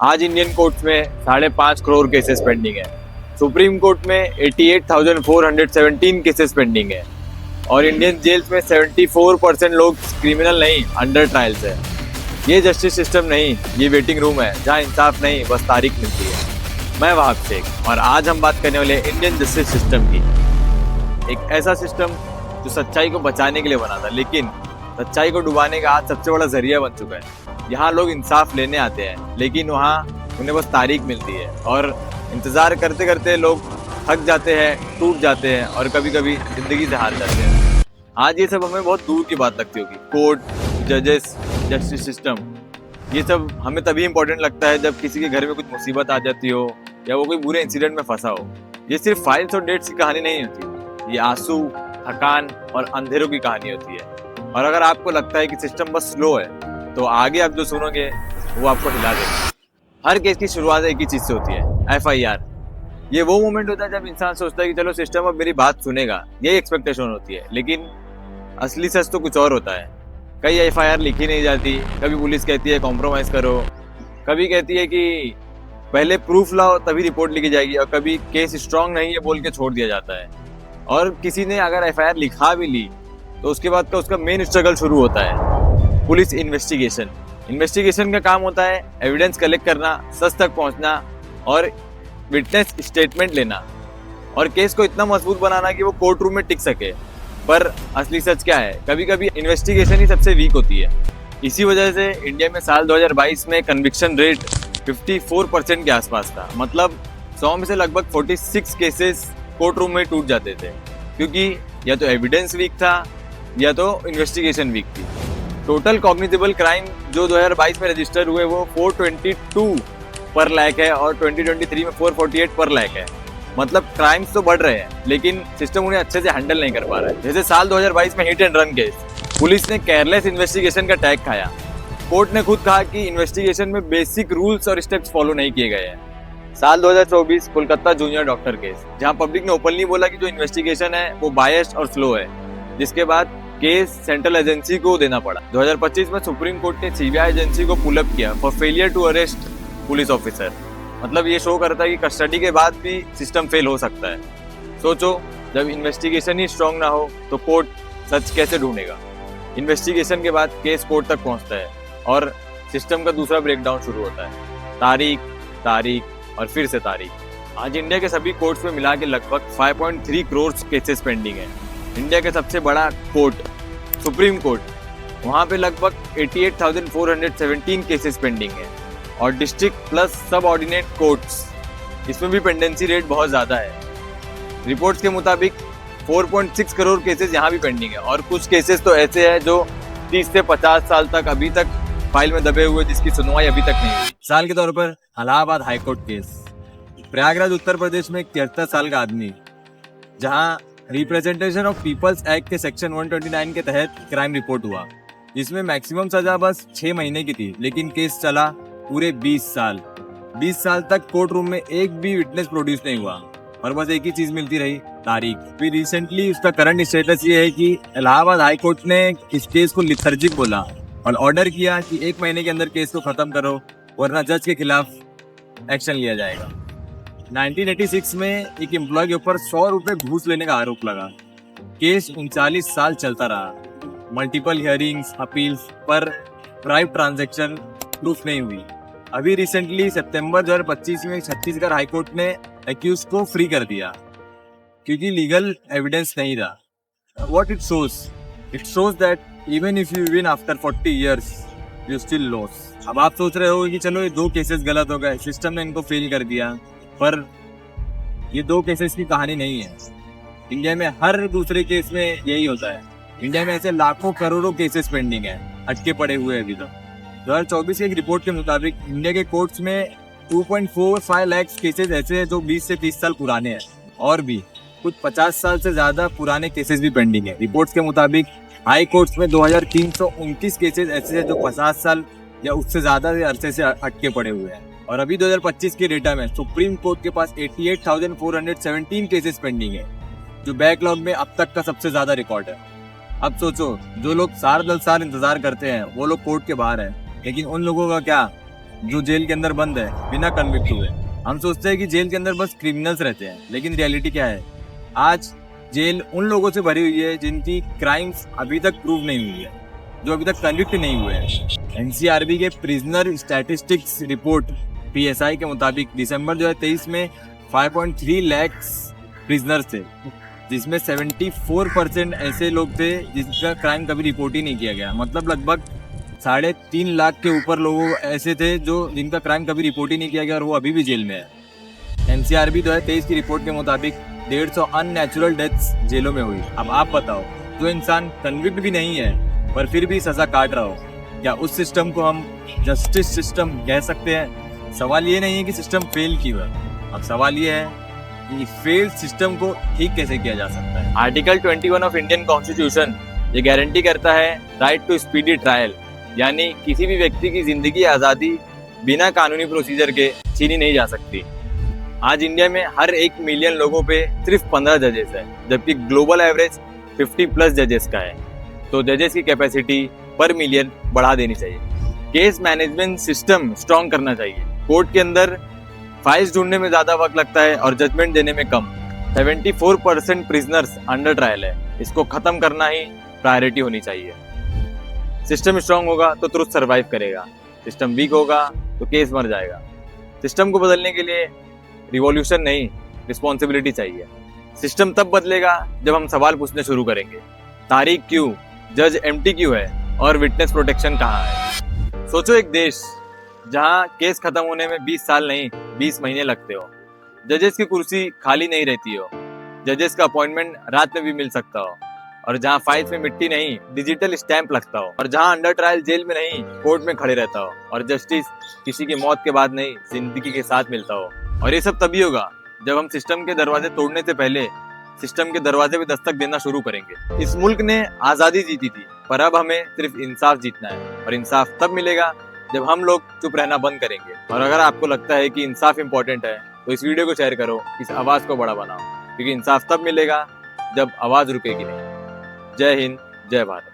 आज Indian courts में 5.5 crore cases pending है। सुप्रीम कोर्ट में 88,417 केसेस पेंडिंग है और इंडियन जेल्स में 74% लोग क्रिमिनल नहीं, अंडर ट्रायल्स है। ये जस्टिस सिस्टम नहीं, ये वेटिंग रूम है जहाँ इंसाफ नहीं, बस तारीख मिलती है। मैं वहाब शेख और आज हम बात करने वाले इंडियन जस्टिस सिस्टम की। एक ऐसा सिस्टम जो सच्चाई को बचाने के लिए बना था, लेकिन सच्चाई को डुबाने का आज सबसे बड़ा जरिया बन चुका है। यहाँ लोग इंसाफ लेने आते हैं, लेकिन वहाँ उन्हें बस तारीख मिलती है और इंतज़ार करते करते लोग थक जाते हैं, टूट जाते हैं और कभी कभी ज़िंदगी से हार जाते हैं। आज ये सब हमें बहुत दूर की बात लगती होगी। कोर्ट, जजेस, जस्टिस सिस्टम, ये सब हमें तभी इम्पोर्टेंट लगता है जब किसी के घर में कुछ मुसीबत आ जाती हो या वो कोई बुरे इंसिडेंट में फंसा हो। ये सिर्फ फाइल्स और डेट्स की कहानी नहीं होती, ये आंसू, थकान और अंधेरों की कहानी होती है। और अगर आपको लगता है कि सिस्टम बस स्लो है, तो आगे आप जो सुनोगे वो आपको हिला देगा। हर केस की शुरुआत एक ही चीज़ से होती है, FIR। ये वो मोमेंट होता है जब इंसान सोचता है कि चलो सिस्टम अब मेरी बात सुनेगा, यही एक्सपेक्टेशन होती है। लेकिन असली सच तो कुछ और होता है। कई FIR लिखी नहीं जाती, कभी पुलिस कहती है कॉम्प्रोमाइज़ करो, कभी कहती है कि पहले प्रूफ लाओ तभी रिपोर्ट लिखी जाएगी, और कभी केस स्ट्रांग नहीं है बोल के छोड़ दिया जाता है। और किसी ने अगर FIR लिखा भी ली तो उसके बाद का उसका मेन स्ट्रगल शुरू होता है, पुलिस इन्वेस्टिगेशन। इन्वेस्टिगेशन का काम होता है एविडेंस कलेक्ट करना, सच तक पहुंचना और विटनेस स्टेटमेंट लेना और केस को इतना मजबूत बनाना कि वो कोर्ट रूम में टिक सके। पर असली सच क्या है? कभी कभी इन्वेस्टिगेशन ही सबसे वीक होती है। इसी वजह से इंडिया में साल 2022 में कन्विक्शन रेट 54% के आसपास था। मतलब 100 में से लगभग 46 केसेस कोर्ट रूम में टूट जाते थे, क्योंकि या तो एविडेंस वीक था या तो इन्वेस्टिगेशन वीक थी। टोटल कॉग्निजेबल क्राइम जो 2022 में रजिस्टर हुए वो 422 पर लाख है और 2023 में 448 पर लाख है। मतलब क्राइम्स तो बढ़ रहे हैं, लेकिन सिस्टम उन्हें अच्छे से हैंडल नहीं कर पा रहा है। जैसे साल 2022 में hit and run case, police ने केयरलेस इन्वेस्टिगेशन का टैग खाया। कोर्ट ने खुद कहा कि इन्वेस्टिगेशन में बेसिक रूल्स और स्टेप्स फॉलो नहीं किए गए हैं। साल 2024 कोलकाता जूनियर डॉक्टर केस, जहां पब्लिक ने ओपनली बोला कि जो इन्वेस्टिगेशन है वो बायस्ड और स्लो है, जिसके बाद केस सेंट्रल एजेंसी को देना पड़ा। 2025 में सुप्रीम कोर्ट ने CBI एजेंसी को पुल अप किया for failure to arrest police officer. मतलब ये शो करता है कि कस्टडी के बाद भी सिस्टम फेल हो सकता है। सोचो, जब इन्वेस्टिगेशन ही स्ट्रांग ना हो तो कोर्ट सच कैसे ढूंढेगा? इन्वेस्टिगेशन के बाद केस कोर्ट तक पहुंचता है और सिस्टम का दूसरा ब्रेकडाउन शुरू होता है। तारीख, तारीख और फिर से तारीख। आज इंडिया के सभी कोर्ट्स में मिला के लगभग 5.3 करोड़ केसेस पेंडिंग है। इंडिया का सबसे बड़ा कोर्ट सुप्रीम कोर्ट, वहाँ पे लगभग 88,417 केसेस पेंडिंग है और डिस्ट्रिक्ट प्लस सब ऑर्डिनेट कोर्ट्स, इसमें भी पेंडेंसी रेट बहुत ज़्यादा है। रिपोर्ट्स के मुताबिक 4.6 करोड़ केसेस यहाँ भी पेंडिंग है और कुछ केसेस तो ऐसे हैं जो 30 से 50 साल तक अभी तक फाइल में दबे हुए, जिसकी सुनवाई अभी तक नहीं हुई। साल के तौर पर इलाहाबाद हाईकोर्ट केस, प्रयागराज उत्तर प्रदेश में एक 73 साल का आदमी, जहाँ रिप्रेजेंटेशन ऑफ पीपल्स एक्ट के सेक्शन 129 के तहत क्राइम रिपोर्ट हुआ, जिसमें मैक्सिमम सजा बस 6 महीने की थी, लेकिन केस चला पूरे 20 साल। 20 साल तक कोर्ट रूम में एक भी विटनेस प्रोड्यूस नहीं हुआ और बस एक ही चीज मिलती रही, तारीख। फिर रिसेंटली उसका करंट स्टेटस ये है कि इलाहाबाद हाई कोर्ट ने इस केस को लिथर्जिक बोला और ऑर्डर किया कि 1 महीने के अंदर केस को खत्म करो वरना जज के खिलाफ एक्शन लिया जाएगा। 1986 में एक एम्प्लॉय के ऊपर 100 रुपए घूस लेने का आरोप लगा। केस 39 साल चलता रहा। मल्टीपल हियरिंग्स, अपील्स, पर प्राइवेट ट्रांजैक्शन प्रूफ नहीं हुई। अभी रिसेंटली सितंबर 2025 में छत्तीसगढ़ हाईकोर्ट ने एक्यूज को फ्री कर दिया क्योंकि लीगल एविडेंस नहीं था। What it shows that even if you win after 40 years you still loss. अब आप सोच रहे हो कि चलो ये 2 केसेस गलत हो गए, सिस्टम ने इनको फेल कर दिया, पर ये 2 केसेस की कहानी नहीं है। इंडिया में हर दूसरे केस में यही होता है। इंडिया में ऐसे लाखों करोड़ों केसेस पेंडिंग है, अटके पड़े हुए अभी तक। 2024 की एक रिपोर्ट के मुताबिक इंडिया के कोर्ट्स में 2.45 लाख केसेस ऐसे हैं जो 20 से 30 साल पुराने हैं और भी कुछ 50 साल से ज्यादा पुराने केसेस भी पेंडिंग है। रिपोर्ट्स के मुताबिक हाई कोर्ट्स में 2329 केसेस ऐसे हैं जो 50 साल या उससे ज्यादा अरसे से अटके पड़े हुए हैं। और अभी 2025 के डेटा में सुप्रीम कोर्ट के पास 88,417 केसेस पेंडिंग है, जो बैकलॉग में अब तक का सबसे ज्यादा रिकॉर्ड है। अब सोचो, जो लोग साल दर साल इंतजार करते हैं वो लोग कोर्ट के बाहर हैं, लेकिन उन लोगों का क्या जो जेल के अंदर बंद है बिना कन्विक्ट हुए। हम सोचते हैं कि जेल के अंदर बस क्रिमिनल्स रहते हैं, लेकिन रियलिटी क्या है? आज जेल उन लोगों से भरी हुई है जिनकी क्राइम्स अभी तक प्रूव नहीं हुई है, जो अभी तक कन्विक्ट नहीं हुए हैं। एनसीआरबी के प्रिजनर स्टैटिस्टिक्स रिपोर्ट PSI के मुताबिक दिसंबर 2023 में 5.3 लाख प्रिजनर्स थे, जिसमें 74% ऐसे लोग थे जिसका क्राइम कभी रिपोर्ट ही नहीं किया गया। मतलब लगभग 3.5 लाख के ऊपर लोग ऐसे थे जो जिनका क्राइम कभी रिपोर्ट ही नहीं किया गया और वो अभी भी जेल में है। एनसीआरबी 2023 की रिपोर्ट के मुताबिक 150 अननेचुरल डेथ्स जेलों में हुई। अब आप बताओ, जो इंसान कन्विक्ट भी नहीं है पर फिर भी सजा काट रहा हो, क्या उस सिस्टम को हम जस्टिस सिस्टम कह सकते हैं? सवाल ये नहीं है कि सिस्टम फेल क्यों है, अब सवाल ये है कि फेल्ड सिस्टम को ठीक कैसे किया जा सकता है। आर्टिकल 21 ऑफ इंडियन कॉन्स्टिट्यूशन ये गारंटी करता है राइट टू स्पीडी ट्रायल, यानी किसी भी व्यक्ति की जिंदगी आज़ादी बिना कानूनी प्रोसीजर के छीनी नहीं जा सकती। आज इंडिया में हर 1 मिलियन लोगों पे सिर्फ 15 जजेस है, जबकि ग्लोबल एवरेज 50+ जजेस का है। तो जजेस की कैपेसिटी पर मिलियन बढ़ा देनी चाहिए। केस मैनेजमेंट सिस्टम स्ट्रॉन्ग करना चाहिए। कोर्ट के अंदर फाइल्स ढूंढने में ज़्यादा वक्त लगता है और जजमेंट देने में कम। 74% प्रिजनर्स अंडर ट्रायल है, इसको खत्म करना ही प्रायोरिटी होनी चाहिए। सिस्टम स्ट्रांग होगा तो ट्रुथ सर्वाइव करेगा, सिस्टम वीक होगा तो केस मर जाएगा। सिस्टम को बदलने के लिए रिवॉल्यूशन नहीं, रिस्पॉन्सिबिलिटी चाहिए। सिस्टम तब बदलेगा जब हम सवाल पूछने शुरू करेंगे, तारीख क्यों, जज एम्प्टी क्यों है और विटनेस प्रोटेक्शन कहाँ है। सोचो एक देश जहाँ केस खत्म होने में 20 साल नहीं 20 महीने लगते हो, जजेस की कुर्सी खाली नहीं रहती हो, जजेस का अपॉइंटमेंट रात में भी मिल सकता हो, और जहाँ फाइल्स में मिट्टी नहीं डिजिटल स्टैंप लगता हो, और जहाँ अंडर ट्रायल जेल में नहीं कोर्ट में खड़े रहता हो, और जस्टिस किसी की मौत के बाद नहीं जिंदगी के साथ मिलता हो। और ये सब तभी होगा जब हम सिस्टम के दरवाजे तोड़ने से पहले सिस्टम के दरवाजे पे दस्तक देना शुरू करेंगे। इस मुल्क ने आज़ादी जीती थी, पर अब हमें सिर्फ इंसाफ जीतना है, और इंसाफ तब मिलेगा जब हम लोग चुप रहना बंद करेंगे। और अगर आपको लगता है कि इंसाफ इंपॉर्टेंट है तो इस वीडियो को शेयर करो, इस आवाज़ को बड़ा बनाओ, क्योंकि इंसाफ तब मिलेगा जब आवाज़ रुकेगी नहीं। जय हिंद, जय भारत।